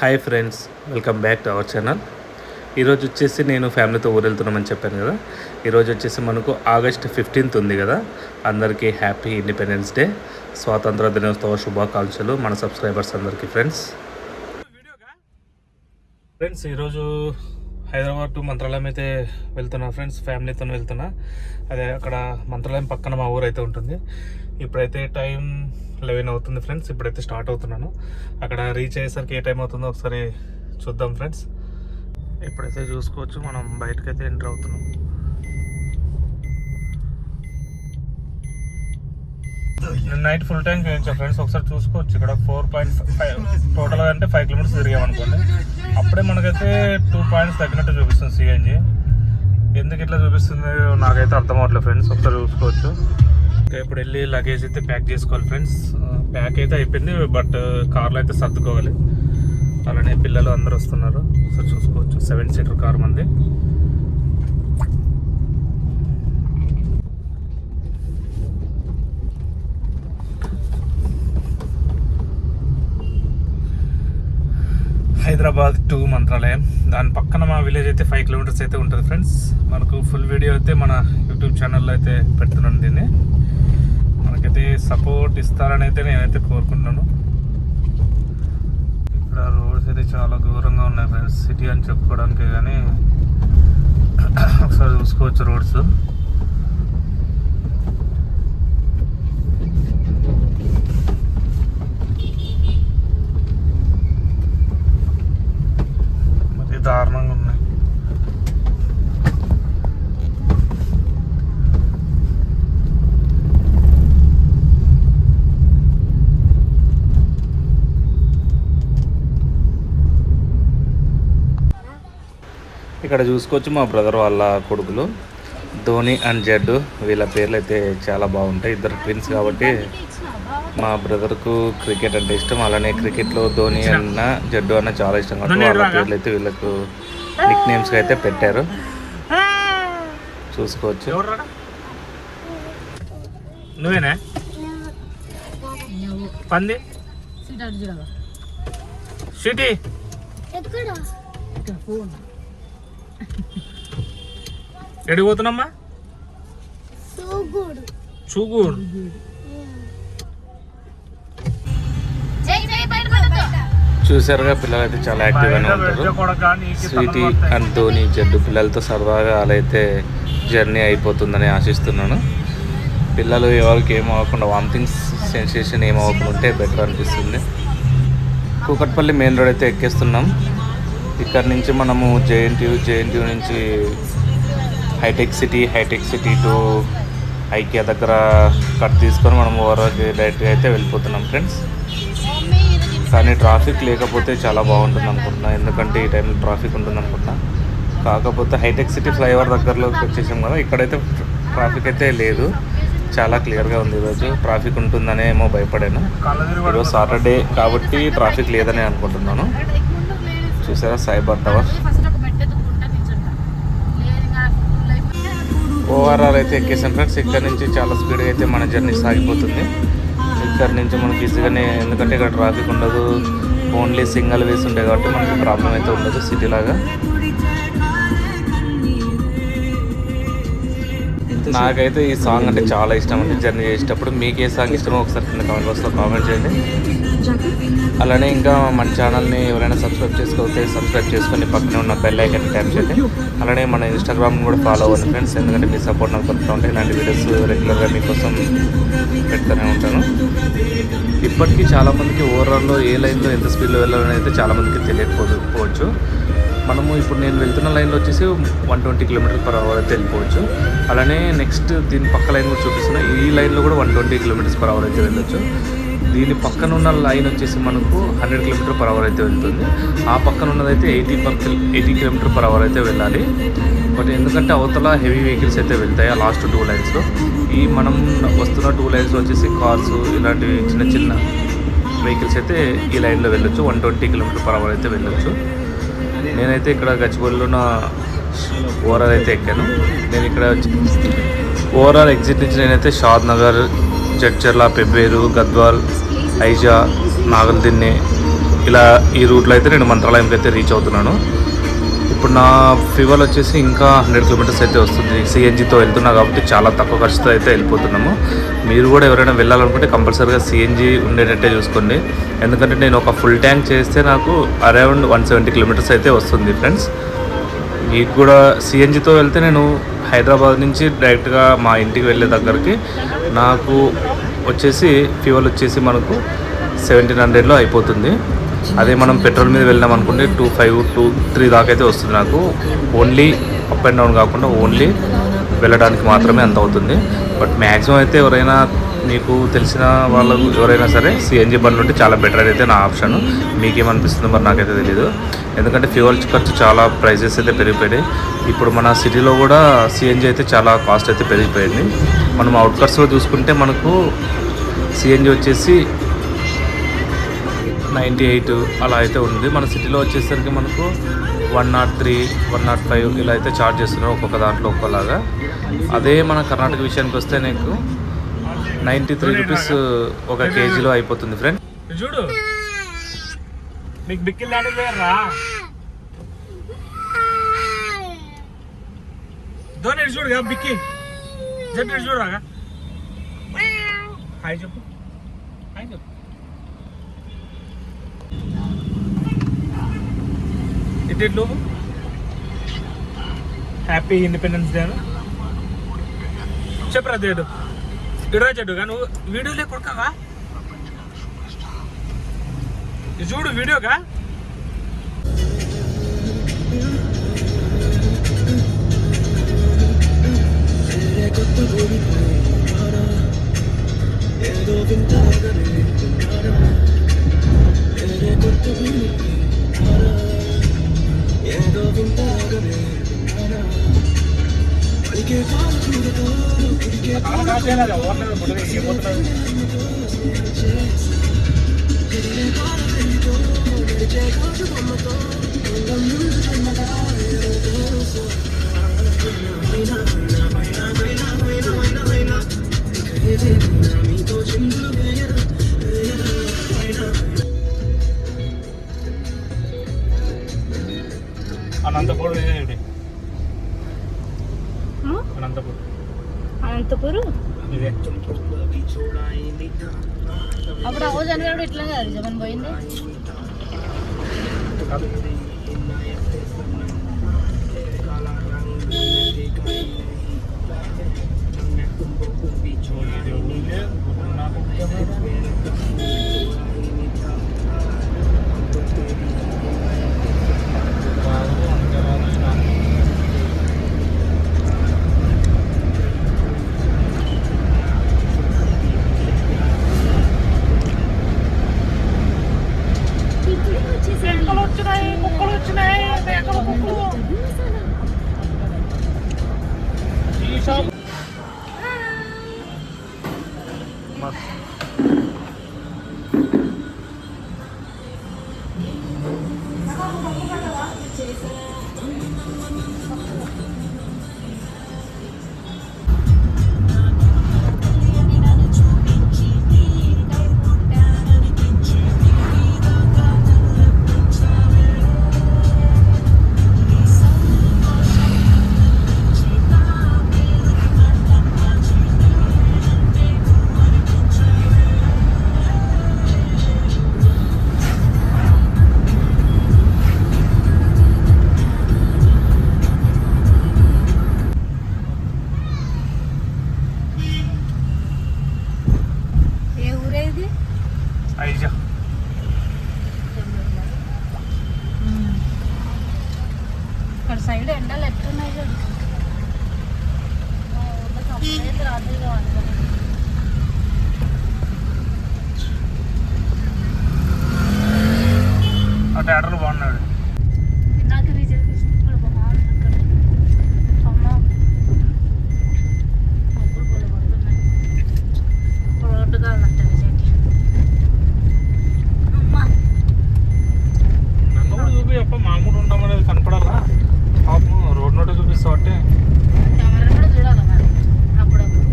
Hi friends, welcome back to our channel. ఈరోజు వచ్చేసి నేను ఫ్యామిలీతో ఊరు వెళ్తున్నామని చెప్పాను కదా. ఈరోజు వచ్చేసి మనకు ఆగస్ట్ 15th ఉంది కదా. అందరికీ హ్యాపీ ఇండిపెండెన్స్ డే, స్వాతంత్ర దినోత్సవ శుభాకాంక్షలు మన సబ్స్క్రైబర్స్ అందరికీ. ఫ్రెండ్స్ ఈరోజు హైదరాబాద్ టు మంత్రాలయం అయితే వెళ్తున్నా ఫ్రెండ్స్, ఫ్యామిలీతో వెళ్తున్నా. అదే అక్కడ మంత్రాలయం పక్కన మా ఊరు అయితే ఉంటుంది. ఇప్పుడైతే టైం 11 అవుతుంది ఫ్రెండ్స్. ఇప్పుడైతే స్టార్ట్ అవుతున్నాను. అక్కడ రీచ్ అయ్యేసరికి ఏ టైం అవుతుందో ఒకసారి చూద్దాం ఫ్రెండ్స్. ఇప్పుడైతే చూసుకోవచ్చు, మనం బయటకైతే ఎంటర్ అవుతున్నాం. నైట్ ఫుల్ టైం చేయించా ఫ్రెండ్స్, ఒకసారి చూసుకోవచ్చు. ఇక్కడ 4.5 టోటల్గా అంటే 5 కిలోమీటర్స్ తిరిగామనుకోండి. అప్పుడే మనకైతే 2 పాయింట్స్ తగ్గినట్టు చూపిస్తుంది సిఎన్జి. ఎందుకు ఇట్లా చూపిస్తుంది నాకైతే అర్థం అవ్వట్లేదు ఫ్రెండ్స్, ఒకసారి చూసుకోవచ్చు. ఇంకా ఇప్పుడు వెళ్ళి లగేజ్ అయితే ప్యాక్ చేసుకోవాలి ఫ్రెండ్స్. ప్యాక్ అయితే అయిపోయింది, బట్ కార్లో అయితే సర్దుకోవాలి. అలానే పిల్లలు అందరూ వస్తున్నారు, ఒకసారి చూసుకోవచ్చు. 7 సీటర్ కార్ మంది. హైదరాబాద్ టు మంత్రాలయం, దాని పక్కన మా విలేజ్ అయితే 5 కిలోమీటర్స్ అయితే ఉంటుంది ఫ్రెండ్స్. మనకు ఫుల్ వీడియో అయితే మన యూట్యూబ్ ఛానల్లో అయితే పెడుతున్నాను. దీన్ని మనకైతే సపోర్ట్ ఇస్తారని అయితే నేనైతే కోరుకుంటున్నాను. ఇక్కడ రోడ్స్ అయితే చాలా ఘోరంగా ఉన్నాయి ఫ్రెండ్స్, సిటీ అని చెప్పుకోవడానికి. కానీ ఒకసారి చూసుకోవచ్చు రోడ్స్. మరి దారుణంగా ఉన్నాయి. ఇక్కడ చూసుకోవచ్చు మా బ్రదర్ వాళ్ళ కొడుకులు ధోని అండ్ జడ్డు. వీళ్ళ పేర్లు అయితే చాలా బాగుంటాయి. ఇద్దరు ట్విన్స్ కాబట్టి మా బ్రదర్కు క్రికెట్ అంటే ఇష్టం. అలానే క్రికెట్లో ధోని అన్న జడ్డు అన్న చాలా ఇష్టం కాబట్టి వాళ్ళ పేర్లు అయితే వీళ్ళకు నిక్ నేమ్స్గా అయితే పెట్టారు. చూసుకోవచ్చు. నువ్వేనా పంది సిటీ ఎడికి పోతున్నామ్మా? చూగూడు. చూసారుగా, పిల్లలు అయితే చాలా యాక్టివ్గానే ఉంటారు. స్వీటీ అండ్ ధోని జడ్డు పిల్లలతో సరదాగా అలా అయితే జర్నీ అయిపోతుందని ఆశిస్తున్నాను. పిల్లలు ఎవరికి ఏమవ్వకుండా, వామిటింగ్స్ సెన్సేషన్ ఏమవ్వకుండా ఉంటే బెటర్ అనిపిస్తుంది. కూకట్పల్లి మెయిన్ రోడ్ అయితే ఎక్కేస్తున్నాం. ఇక్కడ నుంచి మనము జేఎన్టీయూ నుంచి హైటెక్ సిటీ టు ఐకియా దగ్గర కట్ తీసుకొని మనం ఓవరాల్ డైరెక్ట్గా అయితే వెళ్ళిపోతున్నాం ఫ్రెండ్స్. కానీ ట్రాఫిక్ లేకపోతే చాలా బాగుంటుంది అనుకుంటున్నా, ఎందుకంటే ఈ టైంలో ట్రాఫిక్ ఉంటుంది అనుకుంటున్నా. కాకపోతే హైటెక్ సిటీ ఫ్లైఓవర్ దగ్గరలోకి వచ్చేసాం కదా, ఇక్కడైతే ట్రాఫిక్ అయితే లేదు, చాలా క్లియర్గా ఉంది. ఈరోజు ట్రాఫిక్ ఉంటుందనే ఏమో భయపడాను. ఈరోజు సాటర్డే కాబట్టి ట్రాఫిక్ లేదని అనుకుంటున్నాను. చూసారా సైబర్ టవర్. ఓఆర్ఆర్ అయితే ఎక్కేసాం ఫ్రెండ్స్. ఇక్కడ నుంచి చాలా స్పీడ్గా అయితే మన జర్నీ సాగిపోతుంది. ఇక్కడ నుంచి మనకి ఈజీగానే, ఎందుకంటే ఇక్కడ ట్రాఫిక్ ఉండదు, ఓన్లీ సింగల్ వేస్ ఉంటాయి కాబట్టి మనకి ప్రాబ్లం అయితే ఉండదు సిటీ లాగా. నాకైతే ఈ సాంగ్ అంటే చాలా ఇష్టం అండి జర్నీ చేసేటప్పుడు. మీకు ఏ సాంగ్ ఇష్టమో ఒకసారి కింద కామెంట్ బాక్స్లో కామెంట్ చేయండి. అలానే ఇంకా మన ఛానల్ని ఎవరైనా సబ్స్క్రైబ్ చేసుకోకపోతే సబ్స్క్రైబ్ చేసుకొని పక్కనే ఉన్న బెల్ ఐకాన్ ట్యాప్ చేయండి. అలానే మన ఇన్స్టాగ్రామ్ని కూడా ఫాలో అవ్వండి ఫ్రెండ్స్, ఎందుకంటే మీ సపోర్ట్ నాకు దొరుకుతూ ఉంటాయి. ఇలాంటి వీడియోస్ రెగ్యులర్గా మీకోసం పెడుతూనే ఉంటాను. ఇప్పటికీ చాలామందికి ఓవరాల్లో ఏ లైన్లో ఎంత స్పీడ్లో వెళ్ళాలని అయితే చాలామందికి తెలియకపోవచ్చు. మనము ఇప్పుడు నేను వెళ్తున్న లైన్లో వచ్చేసి 120 km/h అయితే వెళ్ళిపోవచ్చు. అలానే నెక్స్ట్ దీని పక్క లైన్ కూడా చూపిస్తున్నా, ఈ లైన్లో కూడా 120 km/h అయితే వెళ్ళొచ్చు. దీని పక్కన ఉన్న లైన్ వచ్చేసి మనకు 100 km/h అయితే వెళ్తుంది. ఆ పక్కన ఉన్నదైతే 80 km/h అయితే వెళ్ళాలి. బట్ ఎందుకంటే అవతల హెవీ వెహికల్స్ అయితే వెళ్తాయి ఆ లాస్ట్ 2 లైన్స్లో. ఈ మనం వస్తున్న 2 లైన్స్లో వచ్చేసి కార్స్ ఇలాంటివి చిన్న వెహికల్స్ అయితే ఈ లైన్లో వెళ్ళొచ్చు. 120 km/h అయితే వెళ్ళొచ్చు. నేనైతే ఇక్కడ గచ్చిబౌలిలో ఓవరాల్ అయితే ఎక్కాను. నేను ఇక్కడ ఓవరాల్ ఎగ్జిట్ నుంచి నేనైతే షాద్ నగర్, జడ్చర్ల, పెబ్బేరు, గద్వాల్, ఐజా, నాగల్దిన్నె ఇలా ఈ రూట్లో అయితే నేను మంత్రాలయంకి అయితే రీచ్ అవుతున్నాను. ఇప్పుడు నా ఫ్యూవల్ వచ్చేసి ఇంకా 100 కిలోమీటర్స్ అయితే వస్తుంది. సిఎన్జితో వెళ్తున్నా కాబట్టి చాలా తక్కువ ఖర్చుతో అయితే వెళ్ళిపోతున్నాము. మీరు కూడా ఎవరైనా వెళ్ళాలనుకుంటే కంపల్సరీగా సిఎన్జి ఉండేటట్టే చూసుకోండి. ఎందుకంటే నేను ఒక ఫుల్ ట్యాంక్ చేస్తే నాకు అరౌండ్ 170 కిలోమీటర్స్ అయితే వస్తుంది ఫ్రెండ్స్. మీకు కూడా సిఎన్జితో వెళ్తే నేను హైదరాబాద్ నుంచి డైరెక్ట్గా మా ఇంటికి వెళ్ళే దగ్గరికి నాకు వచ్చేసి ఫ్యూవల్ వచ్చేసి మనకు 1700లో అయిపోతుంది. అదే మనం పెట్రోల్ మీద వెళ్ళాం అనుకుంటే 2500 to 3 దాకా అయితే వస్తుంది నాకు. ఓన్లీ అప్ అండ్ డౌన్ కాకుండా ఓన్లీ వెళ్ళడానికి మాత్రమే అంత అవుతుంది. బట్ మ్యాక్సిమం అయితే ఎవరైనా మీకు తెలిసిన వాళ్ళకు ఎవరైనా సరే సిఎన్జి బండ్లు ఉంటే చాలా బెటర్ అయితే నా ఆప్షన్. మీకేమనిపిస్తుందో మరి నాకైతే తెలియదు. ఎందుకంటే ఫ్యూయల్ ఖర్చు చాలా ప్రైజెస్ అయితే పెరిగిపోయాయి. ఇప్పుడు మన సిటీలో కూడా సిఎన్జి అయితే చాలా కాస్ట్ అయితే పెరిగిపోయింది. మనం అవుట్కట్స్లో చూసుకుంటే మనకు సిఎన్జి వచ్చేసి 98 అలా అయితే ఉంది. మన సిటీలో వచ్చేసరికి మనకు 103, 105 ఇలా అయితే ఛార్జ్ చేస్తున్నారు ఒక్కొక్క దాంట్లో ఒక్కోలాగా. అదే మన కర్ణాటక విషయానికి వస్తే నీకు 93 రూపీస్ ఒక కేజీలో అయిపోతుంది ఫ్రెండ్. చూడు నీకు బిక్కిల్ దాని రా దోని చూడుగా బిక్కి జట్టు చూడరాగా. హాయ్ చెప్పు, హాయ్ చెప్పు. ఇటు హ్యాపీ ఇండిపెండెన్స్ డే చెప్పరా దేడు ఇడరా చెట్టుగా నువ్వు వీడియోలే కొడుకావా చూడు వీడియోగా. అనంతపూర్ అనంతపూర్ అప్పుడు రోజు అని ఇట్లా కాదు జగన్ పోయింది. కుక్కలు వచ్చినాయి మేకలు కుక్కలు. ఈ షాప్ సైడ్ ఎండలు ఎట్టున్నాయి రాత్రిగా ఆ థియేటర్లో బాగున్నాడు. నాకు విజయ్ కృష్ణ బాగుంది అక్కడ మబ్బులు పొల పడుతున్నాయి. రోడ్డు కావాలంట విజయ్కి. అమ్మా నన్ను కూడా చూపి అప్ప మామూలు ఉండమనేది కనపడాలా. పాపం రోడ్ నోటే చూపిస్తావు అంటే కెమెరా కూడా చూడాలి మరి అప్పుడప్పుడు.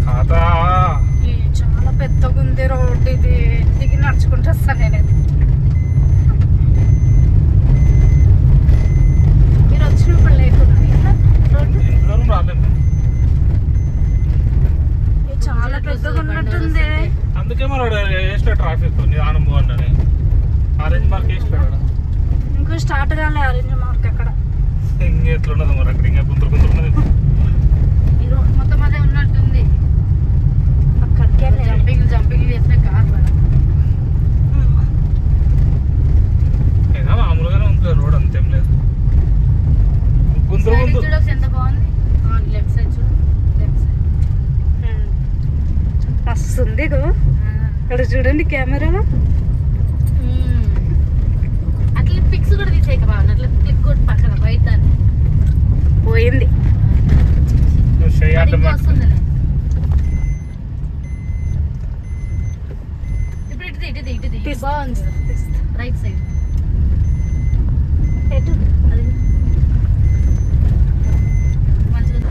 తాత చాలా పెద్దగా ఉంది రోడ్. ఇక్కడ వేసిన ట్రాఫిక్ నిదానం పోవాలని ఆరెంజ్ మార్క్ వేసిపోయాడు. ఇంకో స్టార్ట్ కాలే ఆరెంజ్ మార్క్ అక్కడ. ఇంకెట్లున్నది మరి అక్కడ ఇంకా గుంతులు ఉన్నది. ఈ రోడ్ మొత్తం అదే ఉన్నట్టుంది. అక్కడికే జంపింగ్ చేసిన కార్ అయినా మామూలుగానే ఉంటుంది రోడ్, అంతేం లేదు. గుంతులు గుంతులు చూడ ఎంత బాగుంది. లెఫ్ట్ సైడ్ చూడు, లెఫ్ట్ సైడ్ వస్తుంది ఇక్కడ చూడండి కెమెరాలో. అట్లా పిక్స్ కూడా తీసేయక బాగుంది. అట్లా క్లిక్ కొట్టి పక్కన బయట దాన్ని పోయింది. వస్తుంది. ఇప్పుడు ఇటుది బాగుంది. రైట్ సైడ్ ఎటు అది మంచిగా.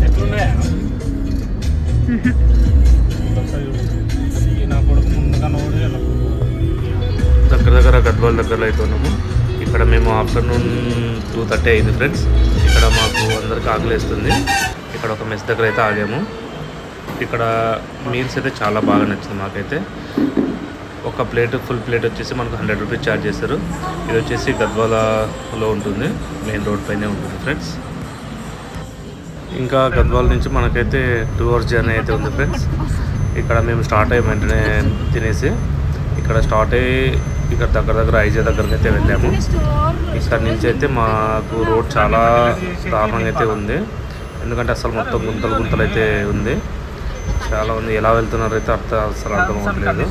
ఎట్లున్నాయా నా కొడుకు ముందుగా నోడు దగ్గర గద్వాల దగ్గరలో అయితే ఉన్నాము. ఇక్కడ మేము ఆఫ్టర్నూన్ 2:30 అయింది ఫ్రెండ్స్. ఇక్కడ మాకు అందరికి ఆకలిస్తుంది. ఇక్కడ ఒక మెస్ దగ్గర అయితే ఆగాము. ఇక్కడ మీల్స్ అయితే చాలా బాగా నచ్చింది మాకైతే. ఒక ప్లేట్ ఫుల్ ప్లేట్ వచ్చేసి మనకు 100 రూపీస్ ఛార్జ్ చేశారు. ఇది వచ్చేసి గద్వాలలో ఉంటుంది, మెయిన్ రోడ్ పైనే ఉంటుంది ఫ్రెండ్స్. ఇంకా గద్వాల నుంచి మనకైతే 2 hours జర్నీ అయితే ఉంది ఫ్రెండ్స్. ఇక్కడ మేము స్టార్ట్ అయ్యి వెంటనే తినేసి ఇక్కడ స్టార్ట్ అయ్యి ఇక్కడ దగ్గర ఐజా దగ్గరికి అయితే వెళ్ళాము. ఇక్కడ నుంచి అయితే మాకు రోడ్ చాలా దారుణంగా అయితే ఉంది. ఎందుకంటే అసలు మొత్తం గుంతలు అయితే ఉంది. చాలా ఉంది. ఎలా వెళ్తున్నారు అయితే అసలు అర్థం అవ్వట్లేదు.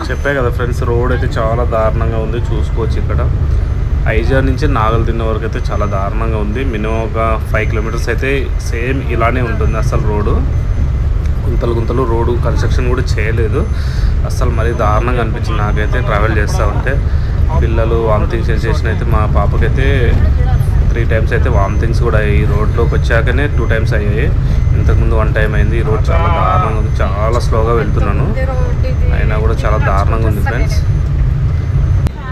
చెప్పే కదా ఫ్రెండ్స్, రోడ్ అయితే చాలా దారుణంగా ఉంది. చూసుకోవచ్చు ఇక్కడ ఐజా నుంచి నాగల్దిన్న వరకు అయితే చాలా దారుణంగా ఉంది. మినిమం ఒక 5 kilometers అయితే సేమ్ ఇలానే ఉంటుంది. అసలు రోడ్డు గుంతలు రోడ్డు కన్స్ట్రక్షన్ కూడా చేయలేదు. అసలు మరీ దారుణంగా అనిపించింది నాకైతే ట్రావెల్ చేస్తూ ఉంటే. పిల్లలు వామిటింగ్ సెన్సేషన్ అయితే మా పాపకైతే 3 times అయితే వామిటింగ్స్ కూడా ఈ రోడ్లోకి వచ్చాకనే 2 times అయ్యాయి. ఇంతకుముందు 1 time అయింది. ఈ రోడ్ చాలా దారుణంగా ఉంది. చాలా స్లోగా వెళ్తున్నాను, అయినా కూడా చాలా దారుణంగా ఉంది ఫ్రెండ్స్.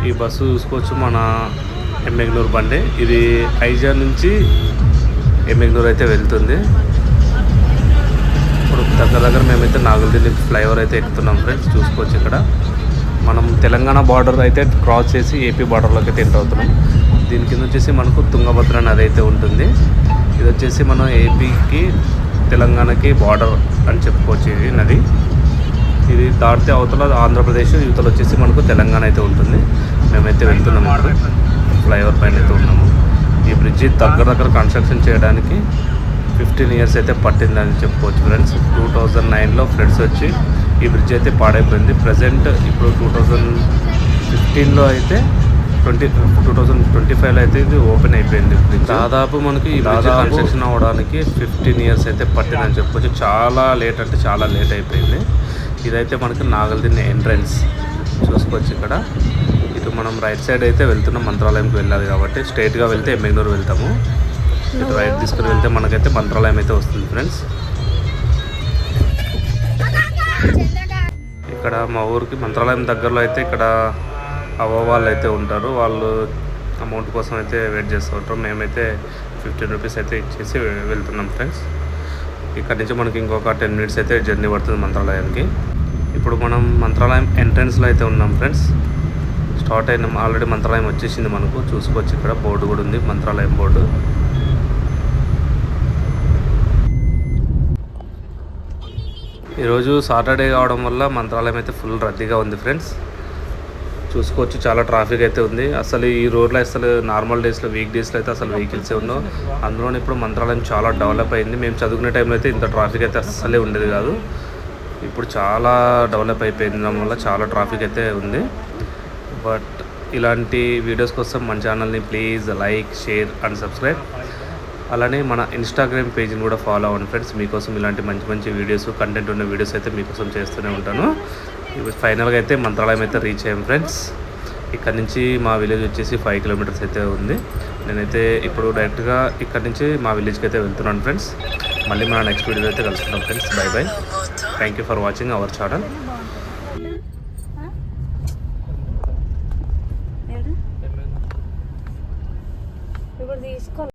ఈ బస్సు చూసుకోవచ్చు, మన ఎమ్మెగ్నూరు బండి. ఇది ఐజా నుంచి ఎమ్మెగ్నూరు అయితే వెళ్తుంది. ఇప్పుడు దగ్గర మేమైతే నాగులదిల్లి ఫ్లైఓవర్ అయితే ఎక్కుతున్నాం ఫ్రెండ్స్. చూసుకోవచ్చు ఇక్కడ మనం తెలంగాణ బార్డర్ అయితే క్రాస్ చేసి ఏపీ బార్డర్లోకి అయితే ఎంటర్ అవుతున్నాం. దీని కింద వచ్చేసి మనకు తుంగభద్ర నది అయితే ఉంటుంది. ఇది వచ్చేసి మనం ఏపీకి తెలంగాణకి బార్డర్ అని చెప్పుకోవచ్చు ఈ నది. ఇది దాటితే అవతల ఆంధ్రప్రదేశ్, యువతలు వచ్చేసి మనకు తెలంగాణ అయితే ఉంటుంది. మేమైతే వెళ్తున్నాము. ఇప్పుడు ఫ్లైఓవర్ పైన అయితే ఉన్నాము. ఈ బ్రిడ్జి దగ్గర కన్స్ట్రక్షన్ చేయడానికి 15 years అయితే పట్టిందని చెప్పుకోవచ్చు ఫ్రెండ్స్. 2009లో ఫ్లడ్స్ వచ్చి ఈ బ్రిడ్జ్ అయితే పాడైపోయింది. ప్రజెంట్ ఇప్పుడు 2015లో అయితే 2025లో అయితే ఇది ఓపెన్ అయిపోయింది బ్రిడ్జ్. దాదాపు మనకి ఈ బ్రిడ్జ్ కన్స్ట్రక్షన్ అవ్వడానికి 15 years అయితే పట్టిందని చెప్పుకోవచ్చు. చాలా లేట్ అంటే చాలా లేట్ అయిపోయింది. ఇదైతే మనకి నాగల్దిన్నె ఎంట్రన్స్ చూసుకోవచ్చు. ఇక్కడ ఇటు మనం రైట్ సైడ్ అయితే వెళ్తున్నాం. మంత్రాలయంకి వెళ్ళాలి కాబట్టి స్ట్రైట్గా వెళ్తే ఎమ్మెగ్నూరు వెళ్తాము. ఇటు రైట్ తీసుకుని వెళ్తే మనకైతే మంత్రాలయం అయితే వస్తుంది ఫ్రెండ్స్. ఇక్కడ మా ఊరికి మంత్రాలయం దగ్గరలో అయితే ఇక్కడ అవ్వ వాళ్ళు అయితే ఉంటారు. వాళ్ళు అమౌంట్ కోసం అయితే వెయిట్ చేస్తూ ఉంటారు. మేమైతే 15 రూపీస్ అయితే ఇచ్చేసి వెళ్తున్నాం ఫ్రెండ్స్. ఇక్కడ నుంచి మనకి ఇంకొక 10 minutes అయితే జర్నీ పడుతుంది మంత్రాలయానికి. ఇప్పుడు మనం మంత్రాలయం ఎంట్రన్స్లో అయితే ఉన్నాం ఫ్రెండ్స్. స్టార్ట్ అయినాం. ఆల్రెడీ మంత్రాలయం వచ్చేసింది మనకు. చూసుకోవచ్చు ఇక్కడ బోర్డు కూడా ఉంది, మంత్రాలయం బోర్డు. ఈరోజు సాటర్డే కావడం వల్ల మంత్రాలయం అయితే ఫుల్ రద్దీగా ఉంది ఫ్రెండ్స్. చూసుకోవచ్చు చాలా ట్రాఫిక్ అయితే ఉంది. అసలు ఈ రోడ్లో అసలు నార్మల్ డేస్లో, వీక్ డేస్లో అయితే అసలు వెహికల్సే ఉండవు. అందులోనే ఇప్పుడు మంత్రాలయం చాలా డెవలప్ అయింది. మేము చదువుకునే టైంలో అయితే ఇంత ట్రాఫిక్ అయితే అస్సలే ఉండేది కాదు. ఇప్పుడు చాలా డెవలప్ అయిపోయింది. దానివల్ల చాలా ట్రాఫిక్ అయితే ఉంది. బట్ ఇలాంటి వీడియోస్ కోసం మన ఛానల్ని please like, share and subscribe. అలానే మన ఇన్స్టాగ్రామ్ పేజ్ని కూడా ఫాలో అవ్వండి ఫ్రెండ్స్. మీకోసం ఇలాంటి మంచి వీడియోస్, కంటెంట్ ఉన్న వీడియోస్ అయితే మీకోసం చేస్తూనే ఉంటాను. ఇప్పుడు ఫైనల్గా అయితే మంత్రాలయం అయితే రీచ్ అయ్యాం ఫ్రెండ్స్. ఇక్కడ నుంచి మా విలేజ్ వచ్చేసి 5 కిలోమీటర్స్ అయితే ఉంది. నేనైతే ఇప్పుడు డైరెక్ట్గా ఇక్కడ నుంచి మా విలేజ్కి అయితే వెళ్తున్నాను ఫ్రెండ్స్. మళ్ళీ మన నెక్స్ట్ వీడియో అయితే కలుసుకుంటాం friends. Bye bye. Thank you for watching our channel. ఇప్పుడు తీసుకో.